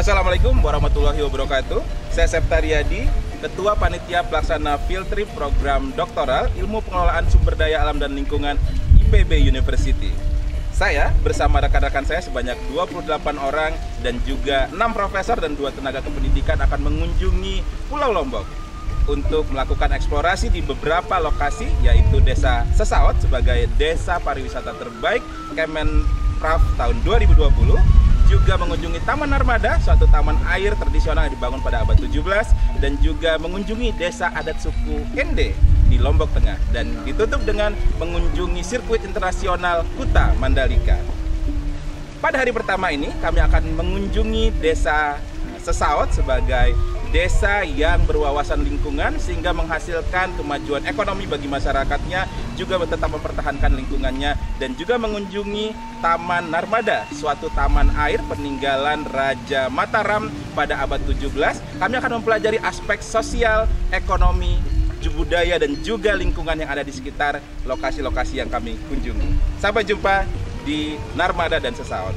Assalamualaikum warahmatullahi wabarakatuh. Saya Septa Riyadi, Ketua Panitia Pelaksana Field Trip Program Doktoral Ilmu Pengelolaan Sumber Daya Alam dan Lingkungan IPB University. Saya bersama rekan-rekan saya sebanyak 28 orang dan juga 6 profesor dan 2 tenaga kependidikan akan mengunjungi Pulau Lombok untuk melakukan eksplorasi di beberapa lokasi, yaitu Desa Sesaut sebagai desa pariwisata terbaik Kemenparekraf tahun 2020, juga mengunjungi Taman Narmada, suatu taman air tradisional yang dibangun pada abad 17, dan juga mengunjungi desa adat suku Ende di Lombok Tengah, dan ditutup dengan mengunjungi sirkuit internasional Kuta Mandalika. Pada hari pertama ini kami akan mengunjungi Desa Sesaut sebagai desa yang berwawasan lingkungan sehingga menghasilkan kemajuan ekonomi bagi masyarakatnya, juga tetap mempertahankan lingkungannya, dan juga mengunjungi Taman Narmada, suatu taman air peninggalan Raja Mataram pada abad 17. Kami akan mempelajari aspek sosial, ekonomi, budaya, dan juga lingkungan yang ada di sekitar lokasi-lokasi yang kami kunjungi. Sampai jumpa di Narmada dan Sesaut.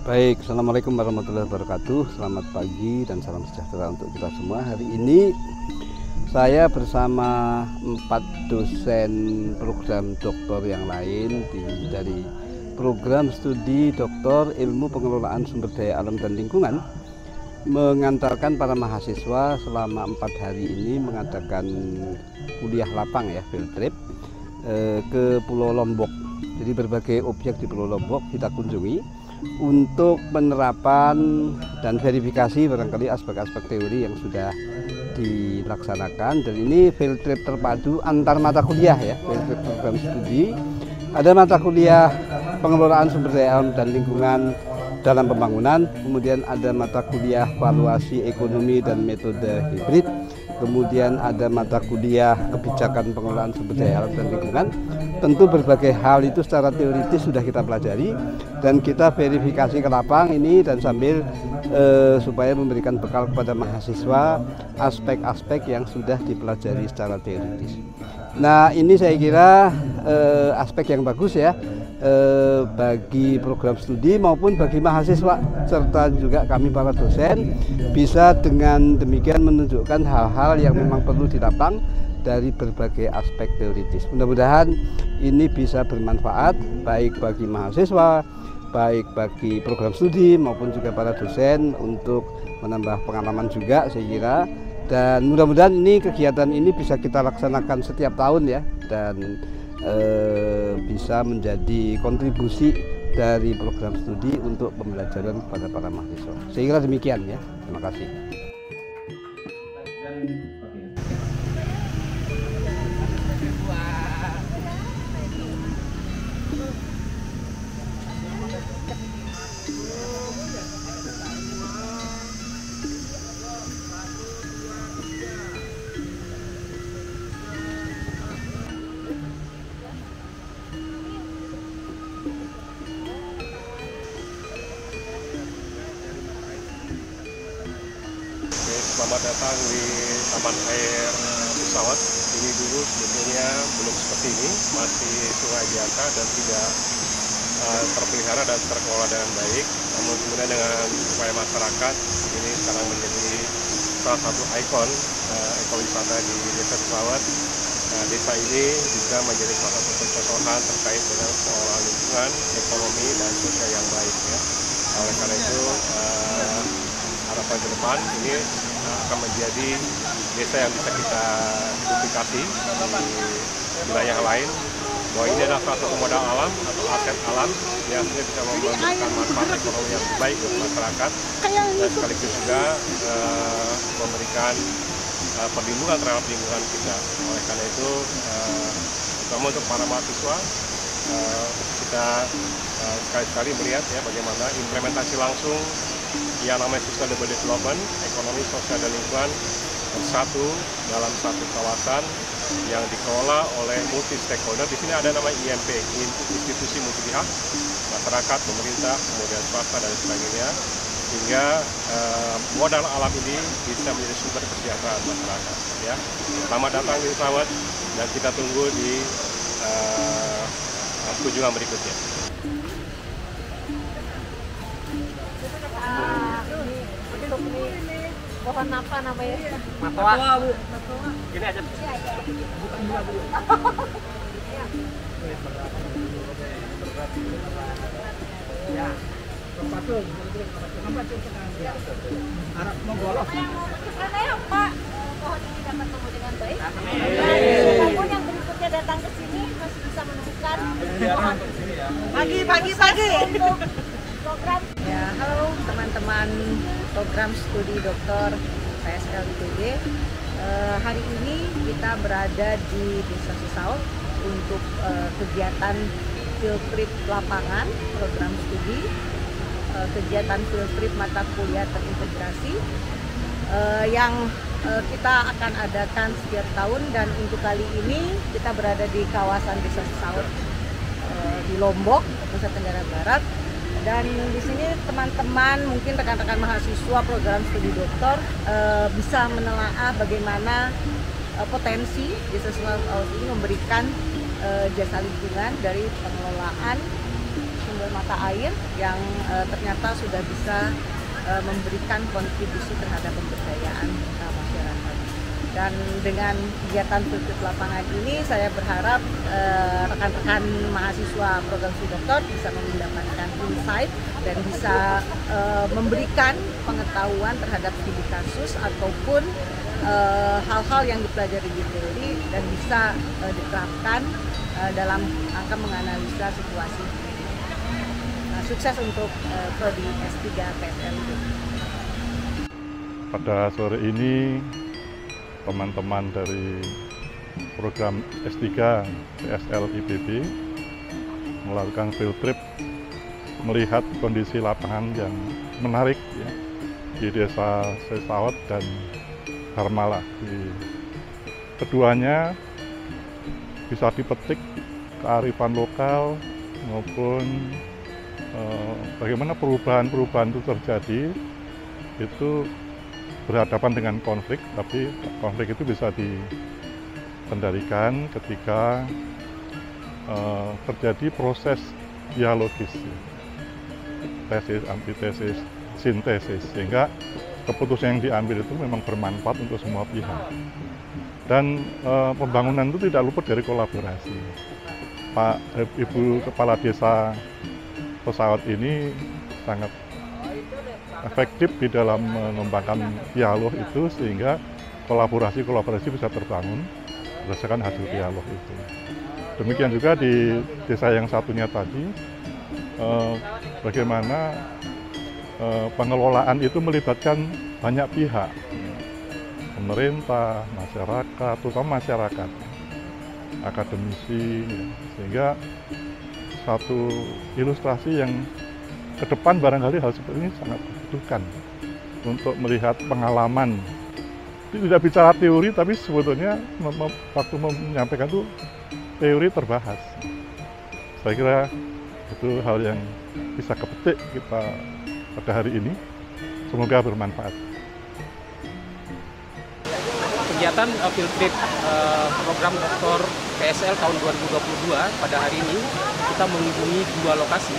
Baik, Assalamualaikum warahmatullahi wabarakatuh. Selamat pagi dan salam sejahtera untuk kita semua. Hari ini saya bersama 4 dosen program doktor yang lain dari program studi doktor ilmu pengelolaan sumber daya alam dan lingkungan, mengantarkan para mahasiswa selama 4 hari ini mengadakan kuliah lapang ya, field trip ke Pulau Lombok. Jadi berbagai objek di Pulau Lombok kita kunjungi untuk penerapan dan verifikasi barangkali aspek-aspek teori yang sudah dilaksanakan. Dan ini field trip terpadu antar mata kuliah ya, field trip program studi. Ada mata kuliah pengelolaan sumber daya alam dan lingkungan dalam pembangunan, kemudian ada mata kuliah valuasi ekonomi dan metode hibrid, kemudian ada mata kuliah kebijakan pengelolaan sumber daya alam dan lingkungan. Tentu berbagai hal itu secara teoritis sudah kita pelajari dan kita verifikasi ke lapang ini, dan sambil supaya memberikan bekal kepada mahasiswa aspek-aspek yang sudah dipelajari secara teoritis. Nah, ini saya kira aspek yang bagus ya bagi program studi maupun bagi mahasiswa, serta juga kami para dosen bisa dengan demikian menunjukkan hal-hal yang memang perlu ditapang dari berbagai aspek teoritis. Mudah-mudahan ini bisa bermanfaat baik bagi mahasiswa, baik bagi program studi maupun juga para dosen untuk menambah pengalaman juga saya kira. Dan mudah-mudahan ini kegiatan ini bisa kita laksanakan setiap tahun ya, dan bisa menjadi kontribusi dari program studi untuk pembelajaran kepada para mahasiswa. Saya kira demikian ya. Terima kasih. Selamat datang di Taman Air Sesaut. Ini dulu sebetulnya belum seperti ini, masih sungai biasa dan tidak terpelihara dan terkelola dengan baik. Namun kemudian dengan upaya masyarakat, ini sekarang menjadi salah satu ikon ekowisata di Desa Sesaut. Desa ini juga menjadi salah satu contohan terkait dengan pengelolaan lingkungan, ekonomi, dan sosial yang baik ya. Oleh karena itu harapan ke depan ini akan menjadi desa yang bisa kita duplikasi di wilayah lain bahwa ini adalah salah satu modal alam atau aset alam yang bisa memberikan manfaat ekonomi yang baik untuk masyarakat dan sekaligus juga memberikan perlindungan terhadap lingkungan kita. Oleh karena itu, terutama untuk para mahasiswa, kita sekali-sekali melihat ya bagaimana implementasi langsung yang namanya sustainable development, ekonomi, sosial, dan lingkungan bersatu dalam satu kawasan yang dikelola oleh multi stakeholder. Di sini ada nama IMP, institusi multi pihak, masyarakat, pemerintah, kemudian swasta dan sebagainya, sehingga modal alam ini bisa menjadi sumber kesejahteraan masyarakat. Ya, selamat datang di pesawat dan kita tunggu di kunjungan berikutnya. Pohon apa namanya? Matoa. Bu. Gini aja. Bukan dua, Bu. Ya. Patung. Harap menggolok. Karena ya Pak, pohon ini dapat tumbuh dengan baik. Siapapun yang berikutnya datang ke sini masih bisa menemukan pohon. Pagi. Untuk program. Ya, halo teman-teman program studi doktor PSL IPB. Hari ini kita berada di Desa Sesaut untuk kegiatan field trip lapangan program studi, kegiatan field trip mata kuliah terintegrasi yang kita akan adakan setiap tahun, dan untuk kali ini kita berada di kawasan Desa Sesaut di Lombok, Nusa Tenggara Barat. Dan di sini teman-teman, mungkin rekan-rekan mahasiswa program studi doktor bisa menelaah bagaimana potensi Desa Sesaut ini memberikan jasa lingkungan dari pengelolaan sumber mata air yang ternyata sudah bisa memberikan kontribusi terhadap pemberdayaan masyarakat. Dan dengan kegiatan field lapangan ini, saya berharap rekan-rekan mahasiswa program studi doktor bisa mendapatkan insight dan bisa memberikan pengetahuan terhadap studi kasus ataupun hal-hal yang dipelajari di teori dan bisa diterapkan dalam rangka menganalisa situasi. Sukses untuk prodi S3 PSL. Pada sore ini teman-teman dari program S3 PSL IPB melakukan field trip melihat kondisi lapangan yang menarik ya, di Desa Sesaut dan Harmala. Keduanya bisa dipetik kearifan lokal maupun bagaimana perubahan-perubahan itu terjadi, itu berhadapan dengan konflik, tapi konflik itu bisa dikendalikan ketika terjadi proses dialogis, tesis, antitesis, sintesis, sehingga keputusan yang diambil itu memang bermanfaat untuk semua pihak. Dan pembangunan itu tidak luput dari kolaborasi. Pak Ibu Kepala Desa Sesaut ini sangat efektif di dalam mengembangkan dialog itu, sehingga kolaborasi bisa terbangun berdasarkan hasil dialog itu. Demikian juga di desa yang satunya tadi, bagaimana pengelolaan itu melibatkan banyak pihak, pemerintah, masyarakat, terutama masyarakat, akademisi, sehingga satu ilustrasi yang ke depan barangkali hal seperti ini sangat dibutuhkan untuk melihat pengalaman. Tidak bicara teori, tapi sebetulnya waktu menyampaikan itu teori terbahas. Saya kira itu hal yang bisa kepetik kita pada hari ini. Semoga bermanfaat. Kegiatan field trip program doktor PSL tahun 2022 pada hari ini kita mengunjungi dua lokasi.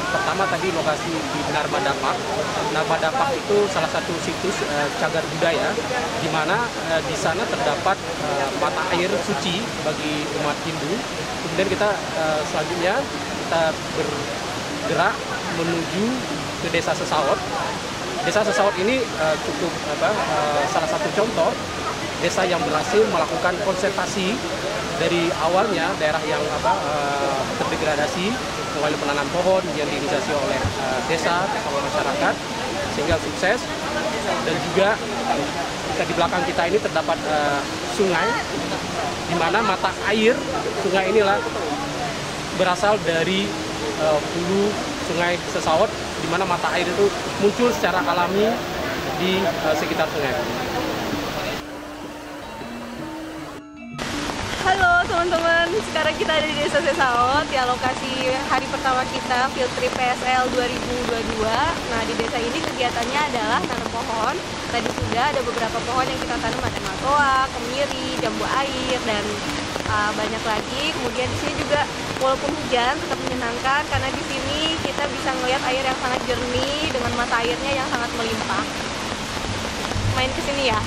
Pertama tadi lokasi di Narmada Park. Narmada Park itu salah satu situs cagar budaya, di mana di sana terdapat mata air suci bagi umat Hindu. Kemudian kita selanjutnya kita bergerak menuju ke Desa Sesaut. Desa Sesaut ini cukup salah satu contoh desa yang berhasil melakukan konservasi dari awalnya daerah yang terdegradasi, mulai penanam pohon yang diinisiasi oleh desa bersama masyarakat sehingga sukses. Dan juga di belakang kita ini terdapat sungai, di mana mata air sungai inilah berasal dari hulu sungai Sesawot, di mana mata air itu muncul secara alami di sekitar sungai. Halo teman-teman, sekarang kita ada di Desa Sesawot, ya lokasi hari pertama kita Field Trip PSL 2022. Nah, di desa ini kegiatannya adalah tanam pohon. Tadi sudah ada beberapa pohon yang kita tanam, ada matoa, kemiri, jambu air, dan banyak lagi. Kemudian di sini juga walaupun hujan tetap menyenangkan karena di sini kita bisa melihat air yang sangat jernih dengan mata airnya yang sangat melimpah. Main ke sini ya.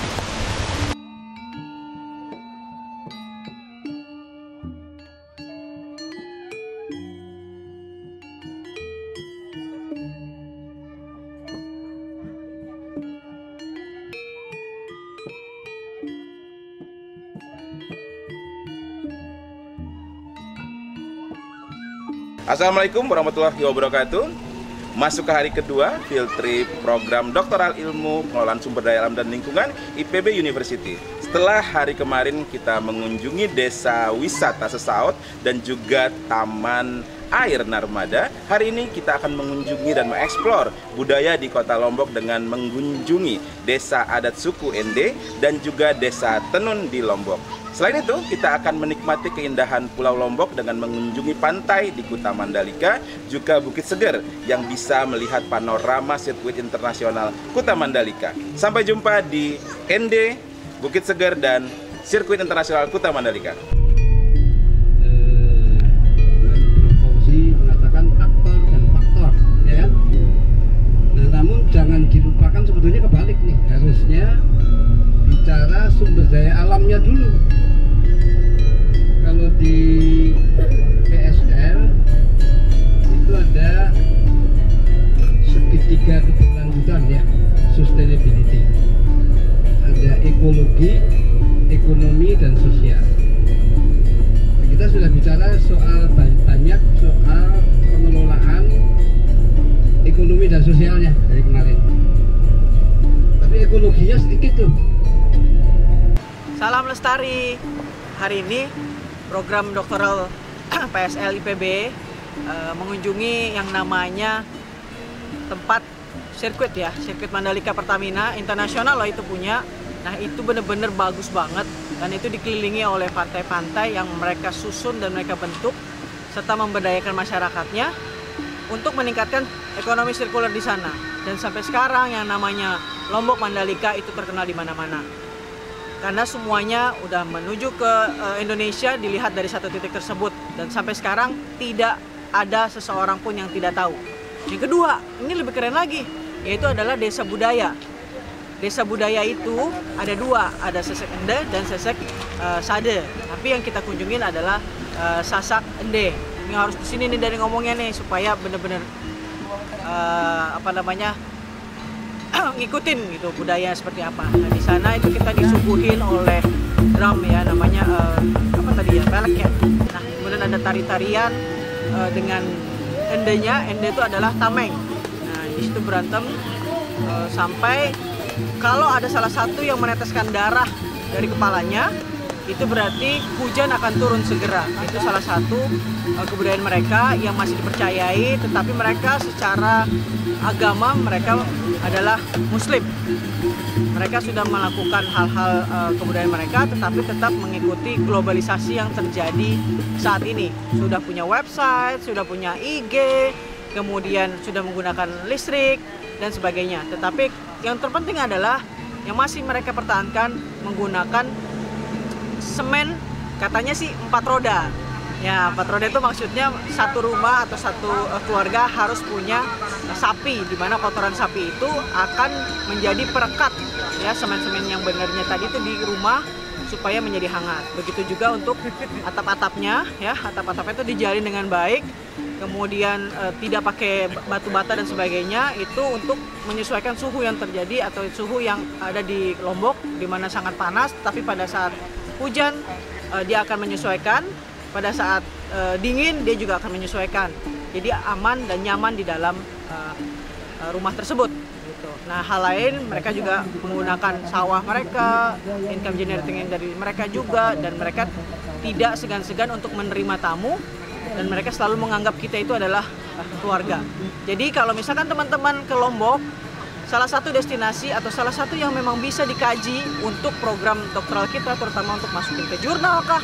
Assalamualaikum warahmatullahi wabarakatuh. Masuk ke hari kedua Field Trip Program Doktoral Ilmu Pengelolaan Sumber Daya Alam dan Lingkungan IPB University. Setelah hari kemarin kita mengunjungi Desa Wisata Sesawot dan juga Taman Air Narmada, hari ini kita akan mengunjungi dan mengeksplor budaya di Kota Lombok dengan mengunjungi Desa Adat Suku Ende dan juga Desa Tenun di Lombok. Selain itu, kita akan menikmati keindahan Pulau Lombok dengan mengunjungi pantai di Kuta Mandalika, juga Bukit Seger yang bisa melihat panorama sirkuit internasional Kuta Mandalika. Sampai jumpa di Ende, Bukit Seger, dan sirkuit internasional Kuta Mandalika. Mengatakan aktor dan faktor, ya kan? Nah, namun jangan dilupakan sebetulnya kebalik nih, harusnya bicara sumber daya alamnya dulu. Kalau di PSL itu ada segitiga keberlanjutan ya, sustainability. Ada ekologi, ekonomi, dan sosial. Kita sudah bicara soal banyak soal pengelolaan ekonomi dan sosialnya dari kemarin. Tapi ekologinya sedikit tuh. Salam lestari. Hari ini program doktoral PSL IPB mengunjungi yang namanya tempat sirkuit ya, sirkuit Mandalika Pertamina Internasional loh itu punya. Nah, itu bener-bener bagus banget dan itu dikelilingi oleh pantai-pantai yang mereka susun dan mereka bentuk serta memberdayakan masyarakatnya untuk meningkatkan ekonomi sirkuler di sana. Dan sampai sekarang yang namanya Lombok Mandalika itu terkenal di mana-mana. Karena semuanya udah menuju ke Indonesia dilihat dari satu titik tersebut. Dan sampai sekarang tidak ada seseorang pun yang tidak tahu. Yang kedua, ini lebih keren lagi, yaitu adalah desa budaya. Desa budaya itu ada dua, ada Sesek Ende dan Sesek Sade. Tapi yang kita kunjungin adalah Sasak Ende. Ini harus di sini nih dari ngomongnya nih supaya bener-bener ngikutin gitu budaya seperti apa. Nah, di sana itu kita disuguhin oleh drum ya, namanya pelek ya. Nah, kemudian ada tari-tarian dengan endenya. Ende itu adalah tameng. Nah, di situ berantem sampai kalau ada salah satu yang meneteskan darah dari kepalanya, itu berarti hujan akan turun segera. Itu salah satu kebudayaan mereka yang masih dipercayai, tetapi mereka secara agama mereka adalah Muslim. Mereka sudah melakukan hal-hal kebudayaan mereka, tetapi tetap mengikuti globalisasi yang terjadi saat ini. Sudah punya website, sudah punya IG, kemudian sudah menggunakan listrik dan sebagainya. Tetapi yang terpenting adalah yang masih mereka pertahankan menggunakan semen, katanya sih 4 roda. Ya, 4 roda itu maksudnya satu rumah atau satu keluarga harus punya sapi, di mana kotoran sapi itu akan menjadi perekat ya, semen-semen yang benarnya tadi itu di rumah supaya menjadi hangat. Begitu juga untuk atap-atapnya, ya, atap-atapnya itu dijalin dengan baik, kemudian tidak pakai batu bata dan sebagainya, itu untuk menyesuaikan suhu yang terjadi atau suhu yang ada di Lombok, di mana sangat panas, tapi pada saat hujan dia akan menyesuaikan, pada saat dingin dia juga akan menyesuaikan. Jadi aman dan nyaman di dalam rumah tersebut. Gitu. Nah, hal lain mereka juga menggunakan sawah mereka, income generating dari mereka juga, dan mereka tidak segan-segan untuk menerima tamu, dan mereka selalu menganggap kita itu adalah keluarga. Jadi kalau misalkan teman-teman ke Lombok, salah satu destinasi atau salah satu yang memang bisa dikaji untuk program doktoral kita, terutama untuk masukin ke jurnal kah,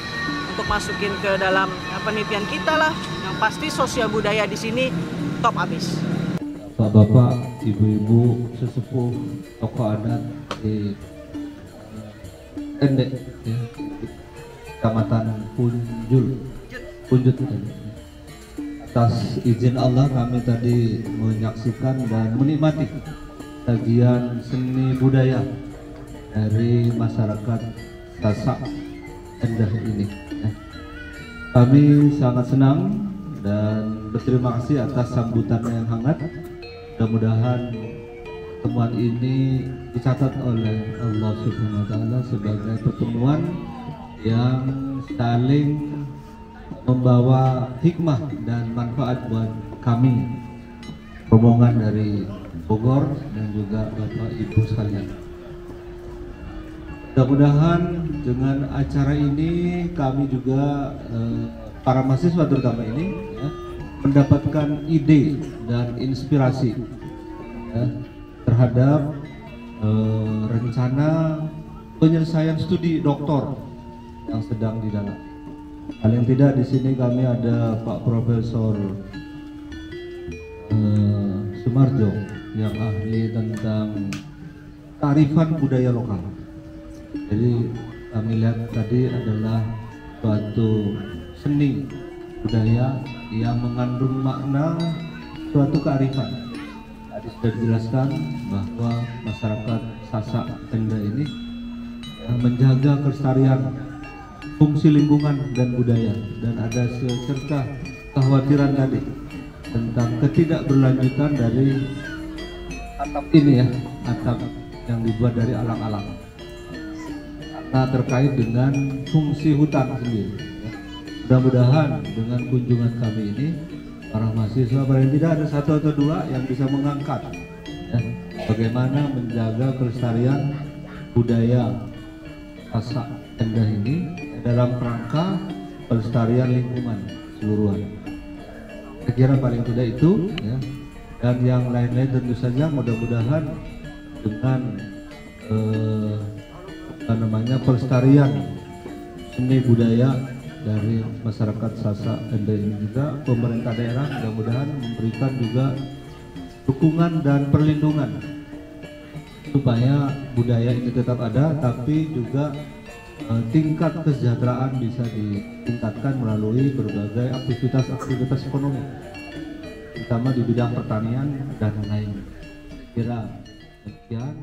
untuk masukin ke dalam penelitian kita lah, yang pasti sosial budaya di sini top abis. Bapak-bapak, ibu-ibu, sesepuh, tokoh adat di Endek, ya, Kecamatan Punjut tadi. Atas izin Allah kami tadi menyaksikan dan menikmati kajian seni budaya dari masyarakat Sasak Endah ini. Kami sangat senang dan berterima kasih atas sambutannya yang hangat. Mudah-mudahan pertemuan ini dicatat oleh Allah Subhanahu wa Ta'ala sebagai pertemuan yang saling membawa hikmah dan manfaat buat kami, rombongan dari Bogor dan juga Bapak Ibu sekalian. Mudah-mudahan dengan acara ini kami juga para mahasiswa terutama ini, ya, mendapatkan ide dan inspirasi, ya, terhadap rencana penyelesaian studi doktor yang sedang di dalam. Paling tidak di sini kami ada Pak Profesor Sumarjo yang ahli tentang kearifan budaya lokal. Jadi kami lihat tadi adalah suatu seni budaya yang mengandung makna suatu kearifan. Tadi sudah dijelaskan bahwa masyarakat Sasak Endah ini menjaga kelestarian fungsi lingkungan dan budaya, dan ada serta kekhawatiran tadi tentang ketidakberlanjutan dari atap ini, ya, atap yang dibuat dari alang-alang, karena terkait dengan fungsi hutan sendiri. Mudah-mudahan dengan kunjungan kami ini, para mahasiswa paling tidak ada satu atau dua yang bisa mengangkat, ya, bagaimana menjaga kelestarian budaya Sasak Endah ini dalam rangka pelestarian lingkungan keseluruhan. Saya kira paling tidak itu, ya, dan yang lain-lain tentu saja mudah-mudahan dengan pelestarian seni budaya dari masyarakat Sasak Endah ini juga pemerintah daerah mudah-mudahan memberikan juga dukungan dan perlindungan supaya budaya ini tetap ada, tapi juga tingkat kesejahteraan bisa ditingkatkan melalui berbagai aktivitas ekonomi, terutama di bidang pertanian dan lain. Kira demikian.